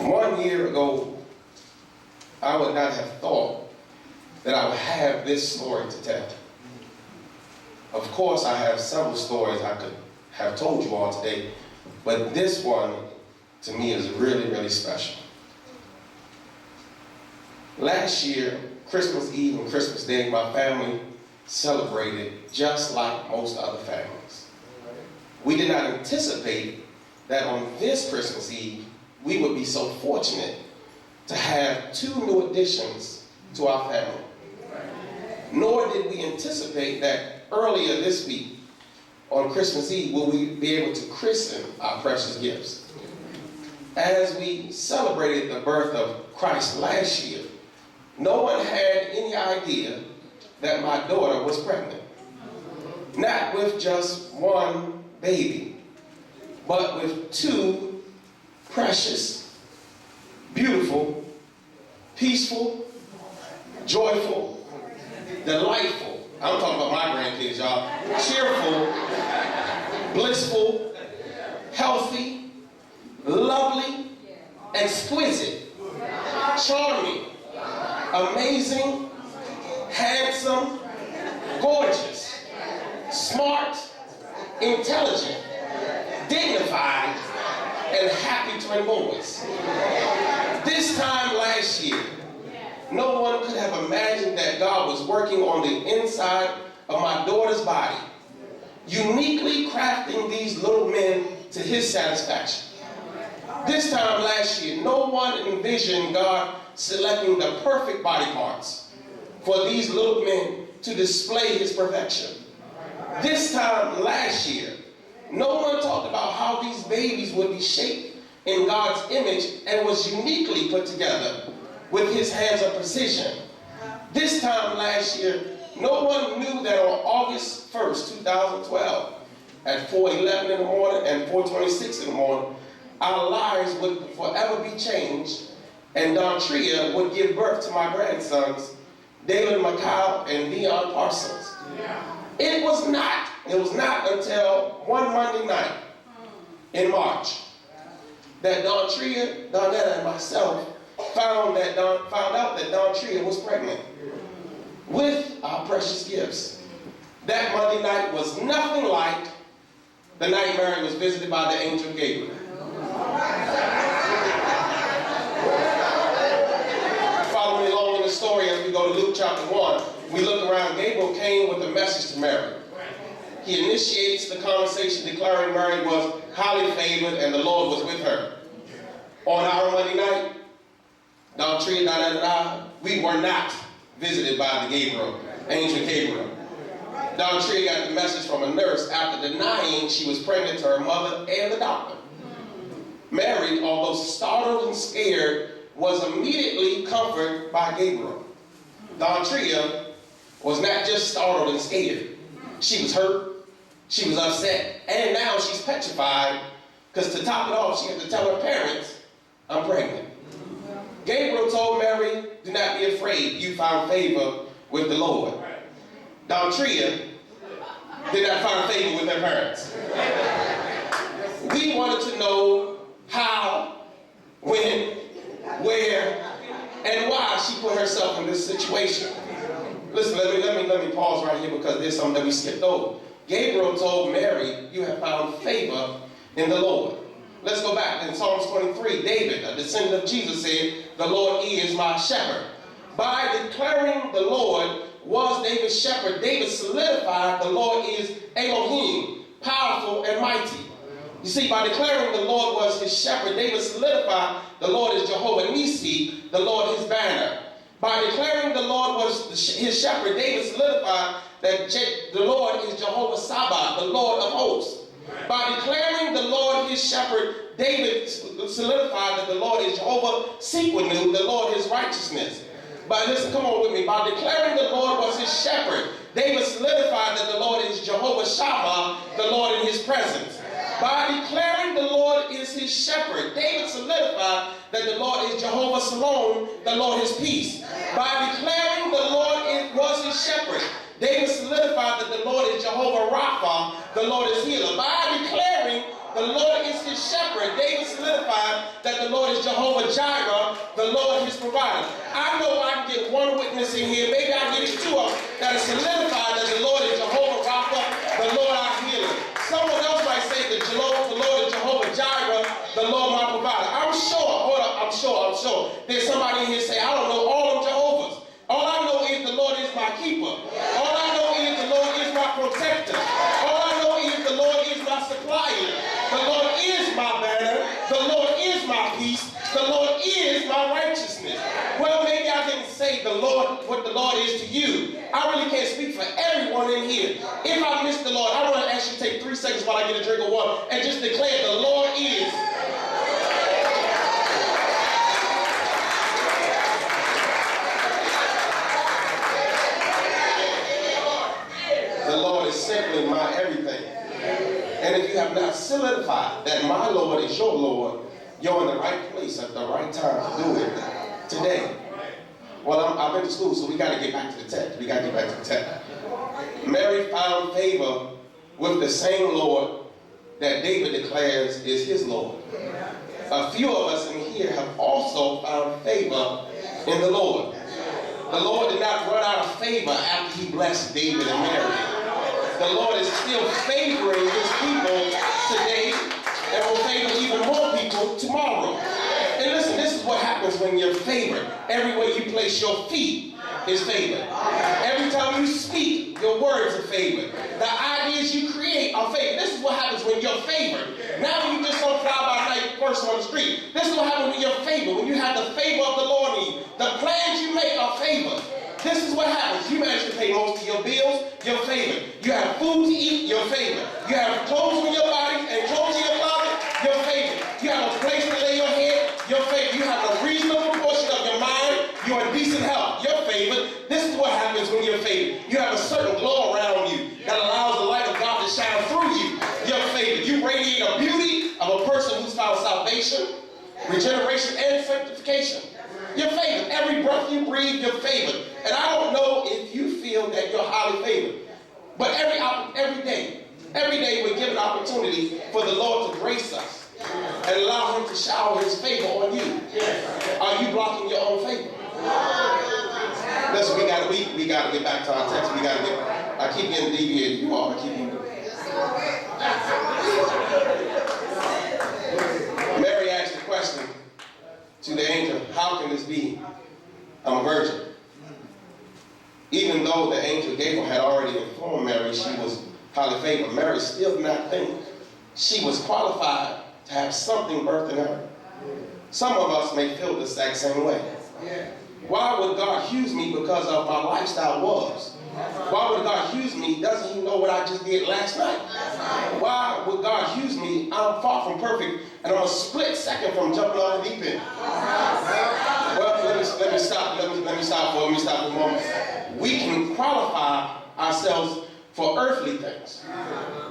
1 year ago, I would not have thought that I would have this story to tell. Of course, I have several stories I could have told you all today, but this one, to me, is really, really special. Last year, Christmas Eve and Christmas Day, my family celebrated just like most other families. We did not anticipate that on this Christmas Eve, we would be so fortunate to have 2 new additions to our family. Nor did we anticipate that earlier this week, on Christmas Eve, will we be able to christen our precious gifts. As we celebrated the birth of Christ last year, no one had any idea that my daughter was pregnant. Not with just one baby, but with 2 precious, beautiful, peaceful, joyful, delightful, I'm talking about my grandkids, y'all, cheerful, blissful, healthy, lovely, exquisite, charming, amazing, handsome, gorgeous, smart, intelligent, dignified, and happy twin boys. This time last year, no one could have imagined that God was working on the inside of my daughter's body, uniquely crafting these little men to his satisfaction. This time last year, no one envisioned God selecting the perfect body parts for these little men to display his perfection. This time last year, no one talked about how these babies would be shaped in God's image and was uniquely put together with his hands of precision. This time last year, no one knew that on August 1st, 2012, at 4:11 in the morning and 4:26 in the morning, our lives would forever be changed, and Dontria would give birth to my grandsons, David McCall and Leon Parsons. It was not until one Monday night in March that Dontria, Donetta, and myself found out that Dontria was pregnant with our precious gifts. That Monday night was nothing like the night Mary was visited by the angel Gabriel. Following along in the story as we go to Luke chapter 1, we look around. Gabriel came with a message to Mary. He initiates the conversation declaring Mary was highly favored and the Lord was with her. On our Monday night, Dontria, Donetta, and I, we were not visited by the angel Gabriel. Dontria got the message from a nurse after denying she was pregnant to her mother and the doctor. Mary, although startled and scared, was immediately comforted by Gabriel. Dontria was not just startled and scared. She was hurt, she was upset, and now she's petrified because to top it off, she had to tell her parents, I'm pregnant. Gabriel told Mary, do not be afraid, you found favor with the Lord. Dontria did not find favor with her parents. We wanted to know how, when, where, and why she put herself in this situation. Listen, let me pause right here because there's something that we skipped over. Gabriel told Mary, you have found favor in the Lord. Let's go back. In Psalms 23, David, a descendant of Jesus, said, the Lord is my shepherd. By declaring the Lord was David's shepherd, David solidified the Lord is Elohim, powerful and mighty. You see, by declaring the Lord was his shepherd, David solidified the Lord is Jehovah Nissi, the Lord his banner. By declaring the Lord was his shepherd, David solidified that the Lord is Jehovah Sabaoth, the Lord of hosts. By declaring the Lord his shepherd, David solidified that the Lord is Jehovah Tsidkenu, the Lord his righteousness. Come on with me. By declaring the Lord was his shepherd, David solidified that the Lord is Jehovah Shammah, the Lord in his presence. By declaring the Lord is his shepherd, David solidified that the Lord is Jehovah Salom, the Lord his peace. By declaring the Lord was his shepherd, David solidified that the Lord is Jehovah Rapha, the Lord is healer. By declaring the Lord is his shepherd, David solidified that the Lord is Jehovah Jehovah Jireh, the Lord is provider. I know I can get one witness in here, maybe I can get two of them, that is solidified that the Lord is Jehovah Rapha, the Lord our healer. Someone else might say that the Lord is Jehovah Jireh, the Lord my provider. I'm sure. There's somebody in here say, I don't know all of Jehovah's. All I know is the Lord is my keeper. All I know is the Lord is my protector. All I know is the Lord is my supplier. The Lord is my banner. The Lord is my peace. The Lord is my righteousness. Well, maybe I didn't say the Lord, what the Lord is to you. I really can't speak for everyone in here. If I miss the Lord, I want to ask you to take 3 seconds while I get a drink of water and just declare the Lord is. The Lord is simply my everything. And if you have not solidified that my Lord is your Lord, you're in the right place at the right time to do it today. Well, I've been to school, so we got to get back to the text. Mary found favor with the same Lord that David declares is his Lord. A few of us in here have also found favor in the Lord. The Lord did not run out of favor after he blessed David and Mary. The Lord is still favoring his people today and will favor even more people tomorrow. And listen, this is what happens when you're favored. Everywhere you place your feet is favored. Every time you speak, your words are favored. The ideas you create are favored. This is what happens when you're favored. Now when you just don't fly by night person on the street. This is what happens when you're favored. When you have the favor of the Lord in you. The plans you make are favored. This is what happens. You manage to pay most of your bills, you're favored. You have food to eat, you're favored. You have clothes on your body and clothes in your closet, you're favored. You have a place to lay your head, you're favored. You have a reasonable portion of your mind, you're in decent health, you're favored. This is what happens when you're favored. You have a certain glow around you that allows the light of God to shine through you. You're favored. You radiate a beauty of a person who's found salvation, regeneration, and sanctification. You're favored. Every breath you breathe, you're favored. And I don't know if you feel that you're highly favored. But every day we're given opportunity for the Lord to grace us and allow him to shower his favor on you. Are you blocking your own favor? Listen, we gotta get back to our text. I keep getting deviated. You all, I keep getting Mary asked the question to the angel, how can this be? I'm a virgin. Even though the angel Gabriel had already informed Mary she was highly favored, Mary still did not think she was qualified to have something birthed in her. Some of us may feel the exact same way. Why would God use me because of my lifestyle was? Why would God use me? Doesn't he know what I just did last night? Why would God use me? I'm far from perfect, and I'm a split second from jumping off the deep end. Well, let me stop for a moment. We can qualify ourselves for earthly things,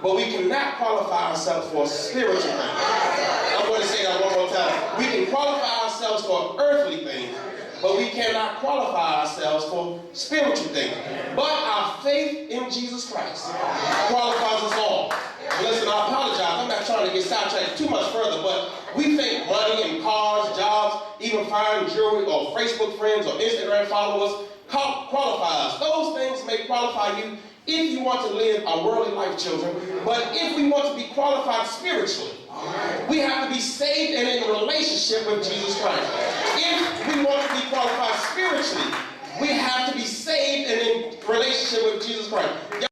but we cannot qualify ourselves for spiritual things. I'm going to say that one more time. We can qualify ourselves for earthly things, but we cannot qualify ourselves for spiritual things. But our faith in Jesus Christ qualifies us all. Listen, I apologize. I'm not trying to get sidetracked too much further, but we think money and cars, jobs, even fine jewelry or Facebook friends or Instagram followers qualify us. Those things may qualify you if you want to live a worldly life, children. But if we want to be qualified spiritually, we have to be saved and in relationship with Jesus Christ. If we want to be qualified spiritually, we have to be saved and in relationship with Jesus Christ.